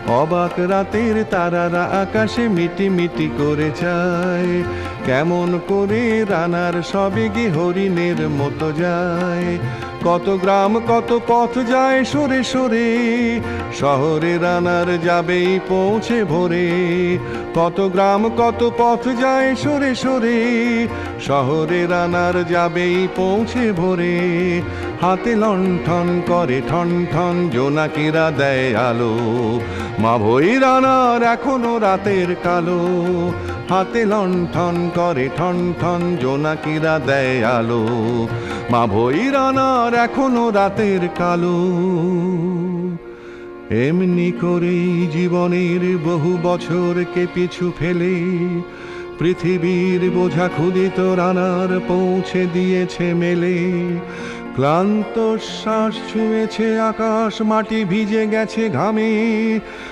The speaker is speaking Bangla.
অবাক রাতের তারারা আকাশে মিটি মিটি করে চায়, কেমন করে রানার সবেগে হরিণের মতো যায়। কত গ্রাম কত পথ যায় সরে সরে, শহরে রানার যাবেই পৌঁছে ভোরে। কত গ্রাম কত পথ যায় সরে সরে, শহরে রানার যাবেই পৌঁছে ভোরে। হাতে লণ্ঠন করে ঠন ঠন, জোনাকিরা দেয় আলো, মা ভৈ রানার এখনো রাতের কালো। হাতে লণ্ঠন করে ঠন ঠন, জোনাকিরা দেয় আলো, মা ভৈ রানার এখনো রাতের কালো। এমনি করেই জীবনের বহু বছরকে পিছু ফেলে পৃথিবীর বোঝা ক্ষুদিত রানার পৌঁছে দিয়েছে মেলে। ক্লান্ত শ্বাস ছুঁয়েছে আকাশ, মাটি ভিজে গেছে ঘামে,